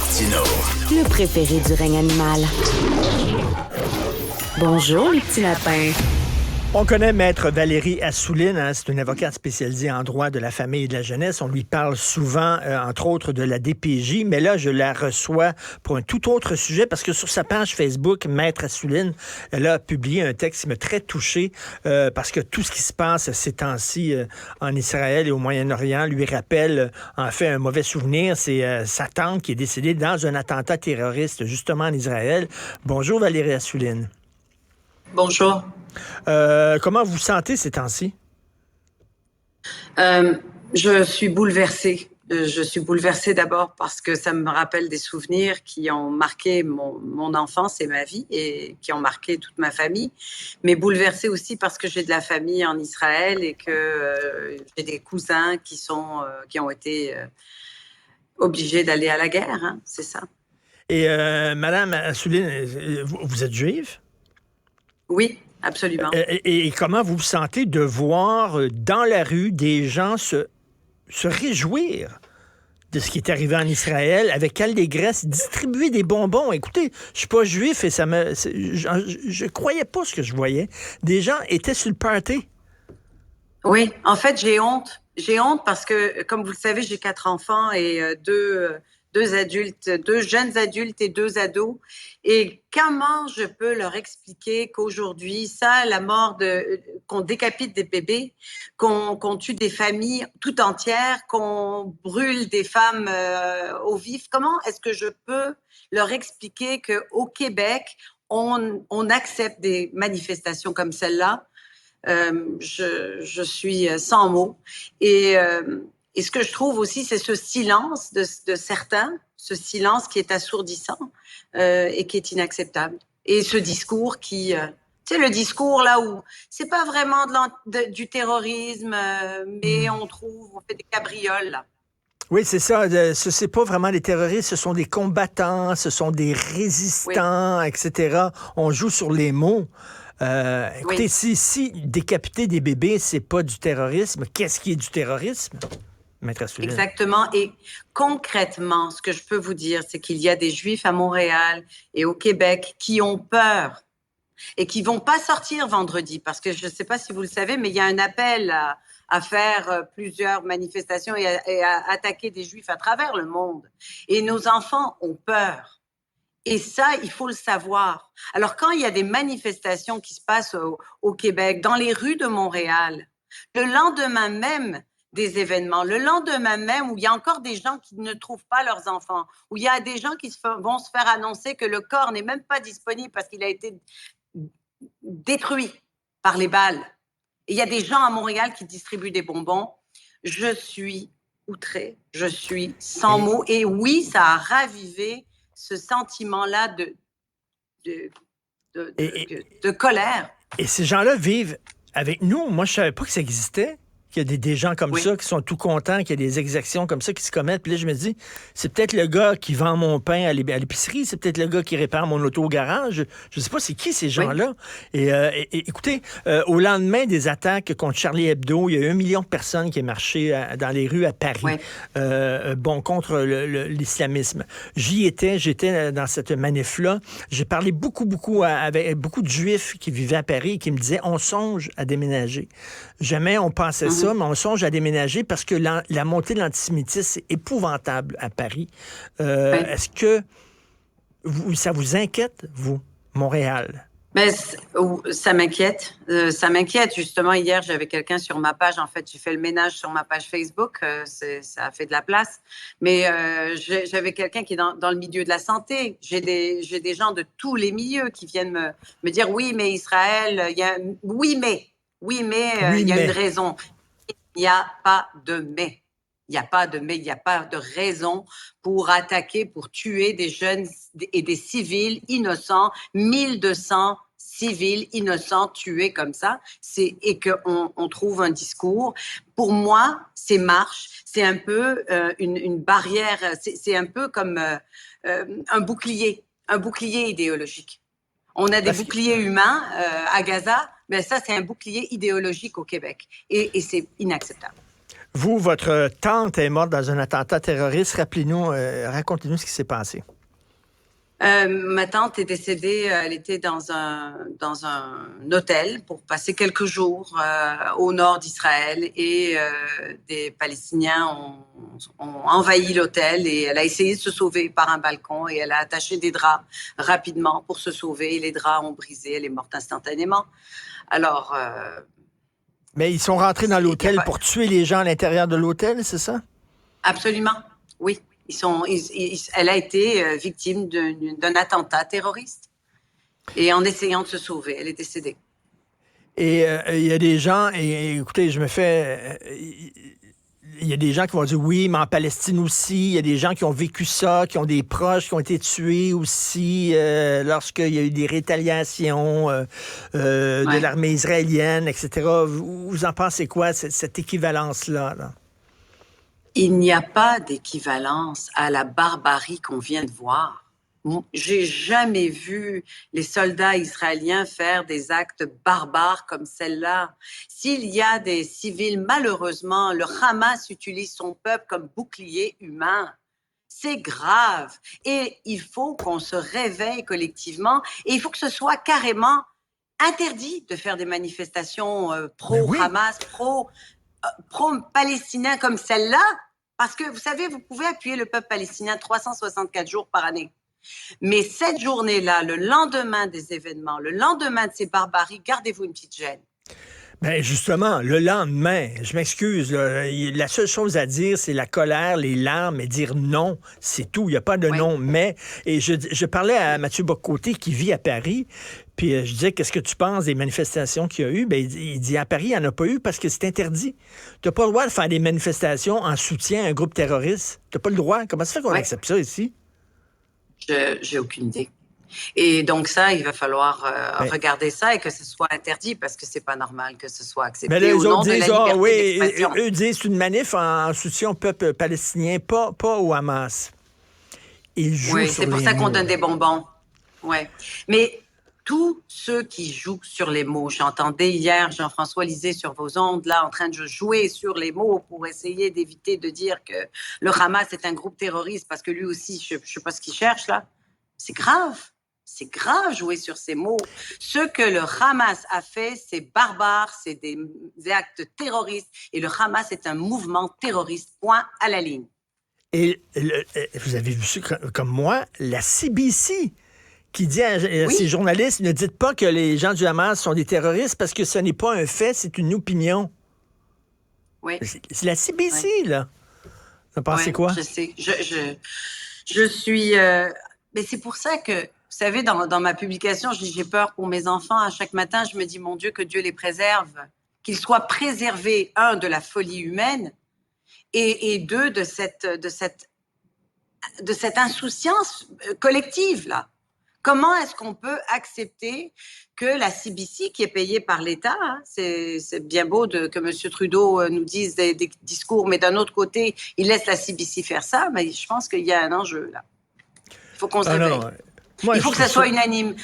Martineau. Le préféré du règne animal. Bonjour, les petits lapins. On connaît Maître Valérie Assouline, hein, c'est une avocate spécialisée en droit de la famille et de la jeunesse. On lui parle souvent, entre autres, de la DPJ, mais là, je la reçois pour un tout autre sujet parce que sur sa page Facebook, Maître Assouline, elle a publié un texte qui m'a très touché parce que tout ce qui se passe ces temps-ci en Israël et au Moyen-Orient lui rappelle, en fait, un mauvais souvenir. C'est sa tante qui est décédée dans un attentat terroriste, justement en Israël. Bonjour Valérie Assouline. Bonjour. Comment vous vous sentez ces temps-ci? Je suis bouleversée. Je suis bouleversée d'abord parce que ça me rappelle des souvenirs qui ont marqué mon enfance et ma vie et qui ont marqué toute ma famille. Mais bouleversée aussi parce que j'ai de la famille en Israël et que j'ai des cousins qui ont été obligés d'aller à la guerre. Hein, c'est ça. Et Madame Assouline, vous êtes juive? Oui. Absolument. Et comment vous vous sentez de voir dans la rue des gens se réjouir de ce qui est arrivé en Israël, avec allégresse, distribuer des bonbons? Écoutez, je suis pas juif et je croyais pas ce que je voyais. Des gens étaient sur le party. Oui, en fait, j'ai honte. J'ai honte parce que, comme vous le savez, j'ai 4 enfants et deux adultes, 2 jeunes adultes et 2 ados. Et comment je peux leur expliquer qu'aujourd'hui, la mort qu'on décapite des bébés, qu'on tue des familles tout entières, qu'on brûle des femmes au vif, comment est-ce que je peux leur expliquer qu'au Québec, on accepte des manifestations comme celle-là? Je suis sans mots. Et ce que je trouve aussi, c'est ce silence de certains, ce silence qui est assourdissant et qui est inacceptable. Et ce discours qui, tu sais, le discours là où c'est pas vraiment du terrorisme, mais on fait des cabrioles là. Oui, c'est ça. C'est pas vraiment des terroristes, ce sont des combattants, ce sont des résistants, oui, etc. On joue sur les mots. Écoutez, oui, si décapiter des bébés, c'est pas du terrorisme, qu'est-ce qui est du terrorisme? Exactement. Et concrètement, ce que je peux vous dire, c'est qu'il y a des Juifs à Montréal et au Québec qui ont peur et qui vont pas sortir vendredi parce que je ne sais pas si vous le savez, mais il y a un appel à faire plusieurs manifestations et à attaquer des Juifs à travers le monde. Et nos enfants ont peur. Et ça, il faut le savoir. Alors, quand il y a des manifestations qui se passent au Québec, dans les rues de Montréal, le lendemain même des événements, le lendemain même où il y a encore des gens qui ne trouvent pas leurs enfants, où il y a des gens qui vont se faire annoncer que le corps n'est même pas disponible parce qu'il a été détruit par les balles. Et il y a des gens à Montréal qui distribuent des bonbons. Je suis outrée, je suis sans mots. Et oui, ça a ravivé ce sentiment-là de colère. Et ces gens-là vivent avec nous. Moi, je ne savais pas que ça existait. Qu'il y a des gens comme ça qui sont tout contents, qu'il y a des exactions comme ça qui se commettent. Puis là, je me dis, c'est peut-être le gars qui vend mon pain à l'épicerie, c'est peut-être le gars qui répare mon auto au garage. Je ne sais pas c'est qui ces gens-là. Et écoutez, au lendemain des attaques contre Charlie Hebdo, il y a eu 1 million de personnes qui ont marché dans les rues à Paris, contre l'islamisme. J'étais dans cette manif-là. J'ai parlé avec beaucoup de Juifs qui vivaient à Paris et qui me disaient, on songe à déménager. Jamais on pensait ça, mais on songe à déménager parce que la montée de l'antisémitisme, c'est épouvantable à Paris. Est-ce que ça vous inquiète, vous, Montréal? Mais ça m'inquiète. Ça m'inquiète. Justement, hier, j'avais quelqu'un sur ma page. En fait, j'ai fait le ménage sur ma page Facebook. Ça a fait de la place. Mais j'avais quelqu'un qui est dans le milieu de la santé. J'ai des gens de tous les milieux qui viennent me dire, oui, mais Israël, il y a... Oui, mais il y a une raison. Il n'y a pas de mais. Il n'y a pas de mais, il n'y a pas de raison pour attaquer, pour tuer des jeunes et des civils innocents, 1200 civils innocents tués comme ça, et qu'on trouve un discours. Pour moi, ces marches, c'est un peu une barrière, c'est un peu comme un bouclier idéologique. On a des boucliers humains à Gaza, mais ça, c'est un bouclier idéologique au Québec. Et c'est inacceptable. Vous, votre tante est morte dans un attentat terroriste. Rappelez-nous, racontez-nous ce qui s'est passé. Ma tante est décédée, elle était dans un hôtel pour passer quelques jours au nord d'Israël et des Palestiniens ont envahi l'hôtel et elle a essayé de se sauver par un balcon et elle a attaché des draps rapidement pour se sauver et les draps ont brisé, elle est morte instantanément. Alors... Mais ils sont rentrés dans l'hôtel pour tuer les gens à l'intérieur de l'hôtel, c'est ça? Absolument, oui. Elle a été victime d'un attentat terroriste. Et en essayant de se sauver, elle est décédée. Et il y a des gens, et écoutez, il y a des gens qui vont dire oui, mais en Palestine aussi, il y a des gens qui ont vécu ça, qui ont des proches qui ont été tués aussi lorsqu'il y a eu des rétaliations de l'armée israélienne, etc. Vous en pensez quoi, cette équivalence-là, là? Il n'y a pas d'équivalence à la barbarie qu'on vient de voir. J'ai jamais vu les soldats israéliens faire des actes barbares comme celle-là. S'il y a des civils, malheureusement, le Hamas utilise son peuple comme bouclier humain. C'est grave. Et il faut qu'on se réveille collectivement et il faut que ce soit carrément interdit de faire des manifestations pro-Hamas, pro-palestinien comme celle-là. Parce que, vous savez, vous pouvez appuyer le peuple palestinien 364 jours par année. Mais cette journée-là, le lendemain des événements, le lendemain de ces barbaries, gardez-vous une petite gêne. Ben justement, le lendemain, je m'excuse, là, la seule chose à dire, c'est la colère, les larmes et dire non, c'est tout. Il n'y a pas de non, mais... Et je parlais à Mathieu Bock-Côté qui vit à Paris, puis je disais, qu'est-ce que tu penses des manifestations qu'il y a eu? Ben, il dit, à Paris, il n'y en a pas eu parce que c'est interdit. Tu n'as pas le droit de faire des manifestations en soutien à un groupe terroriste. Tu n'as pas le droit. Comment ça fait qu'on accepte ça ici? J'ai aucune idée. Et donc ça, il va falloir regarder ça et que ce soit interdit parce que c'est pas normal que ce soit accepté. Mais là, au nom de la liberté d'expression. Eux disent c'est une manif en soutien au peuple palestinien, pas au Hamas. Ils jouent sur c'est pour les ça qu'on mots. donne des bonbons. Ouais. Mais tous ceux qui jouent sur les mots, j'entendais hier Jean-François Lisée sur vos ondes, là, en train de jouer sur les mots pour essayer d'éviter de dire que le Hamas est un groupe terroriste parce que lui aussi, je sais pas ce qu'il cherche là. C'est grave. C'est grave jouer sur ces mots. Ce que le Hamas a fait, c'est barbare, c'est des actes terroristes. Et le Hamas est un mouvement terroriste, point à la ligne. Et vous avez vu ça comme moi, la CBC qui dit à ces journalistes, ne dites pas que les gens du Hamas sont des terroristes parce que ce n'est pas un fait, c'est une opinion. Oui. C'est la CBC, là. Vous pensez quoi? Je sais. Je suis... Mais c'est pour ça que, vous savez, dans ma publication, je dis j'ai peur pour mes enfants. À chaque matin, je me dis, mon Dieu, que Dieu les préserve. Qu'ils soient préservés, un, de la folie humaine, et deux, de cette insouciance collective, là. Comment est-ce qu'on peut accepter que la CBC, qui est payée par l'État, hein, c'est bien beau que M. Trudeau nous dise des discours, mais d'un autre côté, il laisse la CBC faire ça, mais je pense qu'il y a un enjeu, là. Il faut qu'on se réveille. Il faut que ça soit unanime.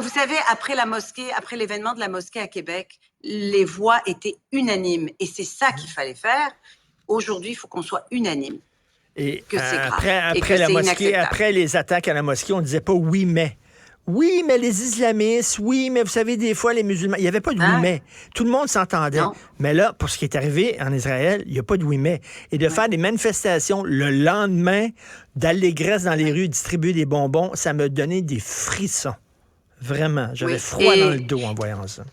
Vous savez, après l'événement de la mosquée à Québec, les voix étaient unanimes. Et c'est ça qu'il fallait faire. Aujourd'hui, il faut qu'on soit unanime. Et que c'est grave. Après la mosquée, après les attaques à la mosquée, on ne disait pas oui, mais. Oui, mais les islamistes, oui, mais vous savez, des fois, les musulmans. Il n'y avait pas de oui, mais. Tout le monde s'entendait. Non. Mais là, pour ce qui est arrivé en Israël, il n'y a pas de oui, mais. Et de faire des manifestations le lendemain, d'allégresse dans les rues, distribuer des bonbons, ça me donnait des frissons. Vraiment. J'avais froid dans le dos en voyant ça.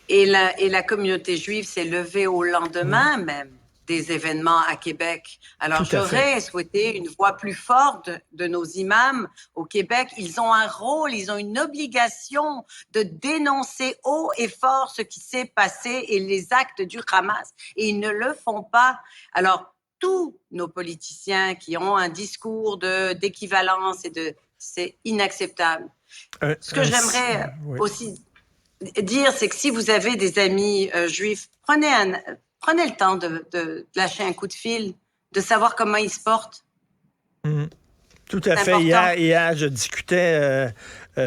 Et la communauté juive s'est levée au lendemain même des événements à Québec. Alors, j'aurais souhaité une voix plus forte de nos imams au Québec. Ils ont un rôle, ils ont une obligation de dénoncer haut et fort ce qui s'est passé et les actes du Hamas. Et ils ne le font pas. Alors, tous nos politiciens qui ont un discours d'équivalence c'est inacceptable. Ce que j'aimerais aussi dire, c'est que si vous avez des amis juifs, prenez le temps de lâcher un coup de fil, de savoir comment ils se portent. Tout à fait. Hier, je discutais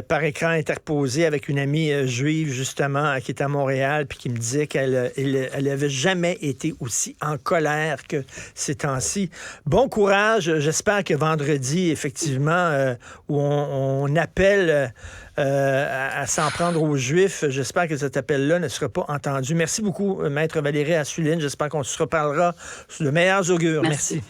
par écran interposé avec une amie juive, justement, qui est à Montréal, puis qui me disait qu'elle avait jamais été aussi en colère que ces temps-ci. Bon courage. J'espère que vendredi, effectivement, où on appelle à s'en prendre aux Juifs, j'espère que cet appel-là ne sera pas entendu. Merci beaucoup, Maître Valérie Assouline. J'espère qu'on se reparlera sous de meilleurs augures. Merci.